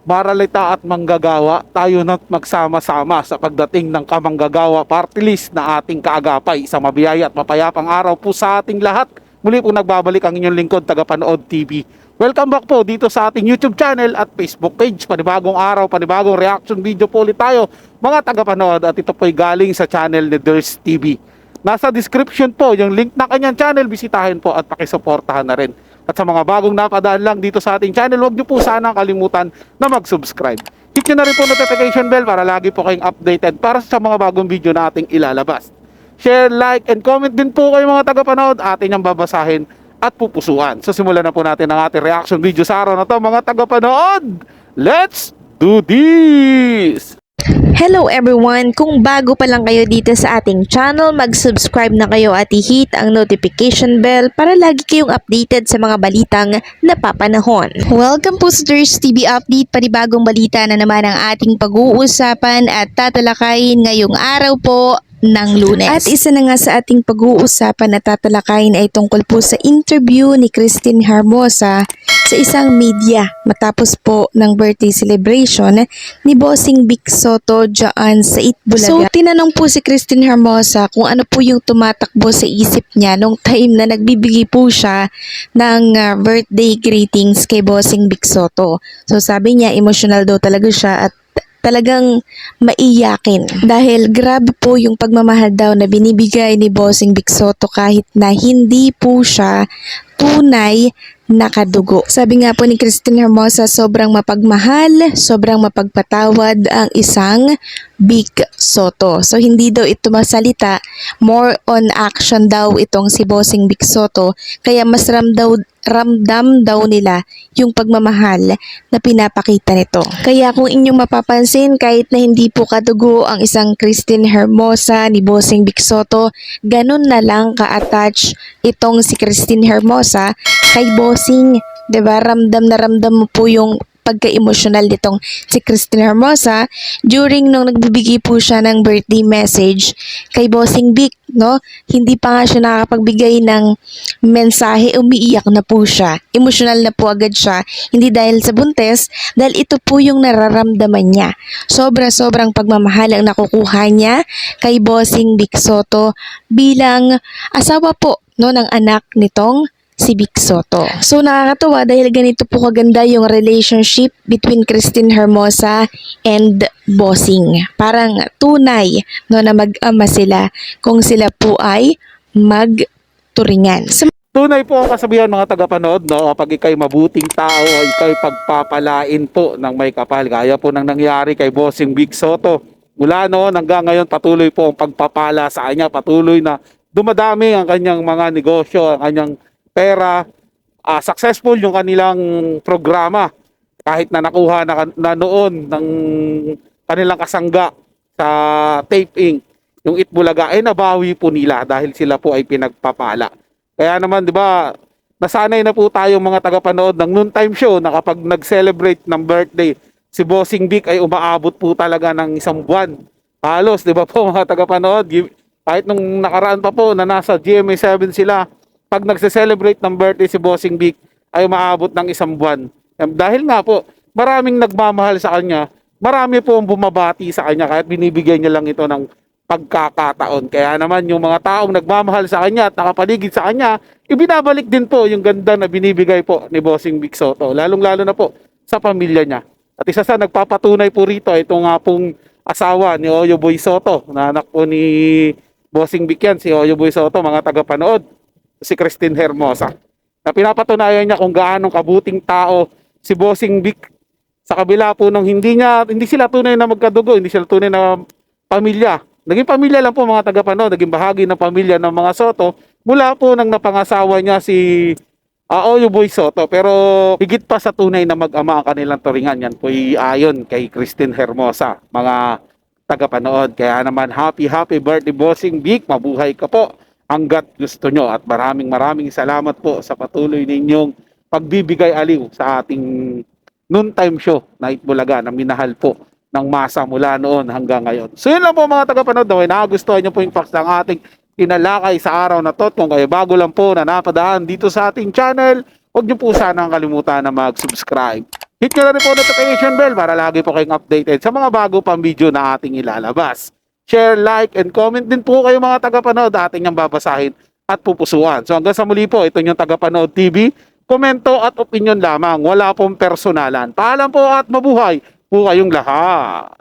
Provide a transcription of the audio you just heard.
Maralita at manggagawa, tayo na magsama-sama sa pagdating ng kamanggagawa party list na ating kaagapay. Sa mabiyaya at mapayapang araw po sa ating lahat. Muli po nagbabalik ang inyong lingkod, Tagapanood TV. Welcome back po dito sa ating YouTube channel at Facebook page. Panibagong araw, panibagong reaction video po ulit tayo mga tagapanood, at ito po'y galing sa channel ni Ders TV. Nasa description po yung link na kanyang channel, bisitahin po at pakisuportahan na rin. At sa mga bagong napadaan lang dito sa ating channel, huwag niyo po sana kalimutan na mag-subscribe. Hit niyo na rin po notification bell para lagi po kayong updated para sa mga bagong video na ating ilalabas. Share, like, and comment din po kayo mga tagapanood, atin yung babasahin at pupusuan. So simulan na po natin ang ating reaction video sa araw na to mga tagapanood. Let's do this! Hello everyone! Kung bago pa lang kayo dito sa ating channel, mag-subscribe na kayo at i-hit ang notification bell para lagi kayong updated sa mga balitang napapanahon. Welcome po sa Ders TV Update, panibagong balita na naman ang ating pag-uusapan at tatalakayin ngayong araw po ng Lunes. At isa na nga sa ating pag-uusapan na tatalakayin ay tungkol po sa interview ni Christine Hermosa sa isang media matapos po ng birthday celebration ni Bossing Vic Soto dyan sa Itbulaga. So tinanong po si Christine Hermosa kung ano po yung tumatakbo sa isip niya nung time na nagbibigay po siya ng birthday greetings kay Bossing Vic Soto. So sabi niya emotional daw talaga siya at talagang maiyakin dahil grabe po yung pagmamahal daw na binibigay ni Bossing Vic Soto kahit na hindi po siya tunay na kadugo. Sabi nga po ni Christine Hermosa, sobrang mapagmahal, sobrang mapagpatawad ang isang Vic Soto. So hindi daw ito masalita, more on action daw itong si Bossing Vic Soto, kaya mas ramdam daw nila yung pagmamahal na pinapakita nito. Kaya kung inyong mapapansin, kahit na hindi po kadugo ang isang Christine Hermosa ni Bossing Vic Soto, ganun na lang ka-attach itong si Christine Hermosa kay Bossing. Diba? Ramdam na ramdam mo po yung pagka-emotional nitong si Christine Hermosa during nung nagbibigay po siya ng birthday message kay Bossing Vic, no? Hindi pa nga siya nakakapagbigay ng mensahe, umiiyak na po siya. Emotional na po agad siya, hindi dahil sa buntes, dahil ito po yung nararamdaman niya. Sobrang pagmamahal ang nakukuha niya kay Bossing Vic Soto bilang asawa po, no, ng anak nitong si Vic Soto. So nakakatuwa dahil ganito po kaganda yung relationship between Christine Hermosa and Bossing. Parang tunay, no, na mag-ama sila kung sila po ay magturingan. Tunay po ang kasabihan mga tagapanood, no? Kapag ikay mabuting tao, ikay pagpapalain po ng may kapal. Gaya po ng nangyari kay Bossing Vic Soto. Mula noon hanggang ngayon patuloy po ang pagpapala sa kanya. Patuloy na dumadami ang kanyang mga negosyo, ang kanyang pera. Successful yung kanilang programa. Kahit na nakuha na noon ng kanilang kasangga sa taping, yung Itbulaga, ay nabawi po nila dahil sila po ay pinagpapala. Kaya naman, di ba, nasanay na po tayo mga tagapanood ng noontime show na kapag nag-celebrate ng birthday, si Bossing Vic ay umaabot po talaga ng isang buwan. Halos, di ba po mga tagapanood, kahit nung nakaraan pa po na nasa GMA7 sila, pag nagse-celebrate ng birthday si Bossing Vic, ay umaabot ng isang buwan. Dahil nga po, maraming nagmamahal sa kanya, marami po ang bumabati sa kanya kahit binibigyan niya lang ito ng pagkakataon. Kaya naman yung mga taong nagmamahal sa kanya at nakapaligid sa kanya, ibinabalik din po yung ganda na binibigay po ni Bossing Vic Soto, lalong-lalo na po sa pamilya niya. At isa sa nagpapatunay po rito, ito nga pong asawa ni Oyo Boy Soto, na anak po ni Bossing Vic yan, si Oyo Boy Soto, mga tagapanood, si Christine Hermosa. Na pinapatunayan niya kung gaano kabuting tao si Bossing Vic, sa kabila po ng hindi sila tunay na magkadugo, hindi sila tunay na pamilya. Naging pamilya lang po mga tagapanood, naging bahagi ng pamilya ng mga Soto mula po nang napangasawa niya si Oyo Boy Soto. Pero higit pa sa tunay na mag-ama ang kanilang turingan, yan po ayon kay Christine Hermosa, mga tagapanood. Kaya naman happy birthday Bossing Vic, mabuhay ka po hanggat gusto nyo, at maraming salamat po sa patuloy ninyong pagbibigay aliw sa ating noontime show na Itbulaga na minahal po ng masa mula noon hanggang ngayon. So yun lang po mga tagapanood, na nagustuhan nyo po yung facts ng ating tinalakay sa araw na to. Kung kayo bago lang po na napadaan dito sa ating channel, huwag nyo po sana kalimutan na mag-subscribe. Hit nyo na rin po notification bell para lagi po kayong updated sa mga bago pang video na ating ilalabas. Share, like, and comment din po kayo mga tagapanood, ating yung babasahin at pupusuan. So hanggang sa muli po, ito yung Tagapanood TV. Komento at opinion lamang, wala pong personalan. Paalam po at mabuhay po kayong lahat.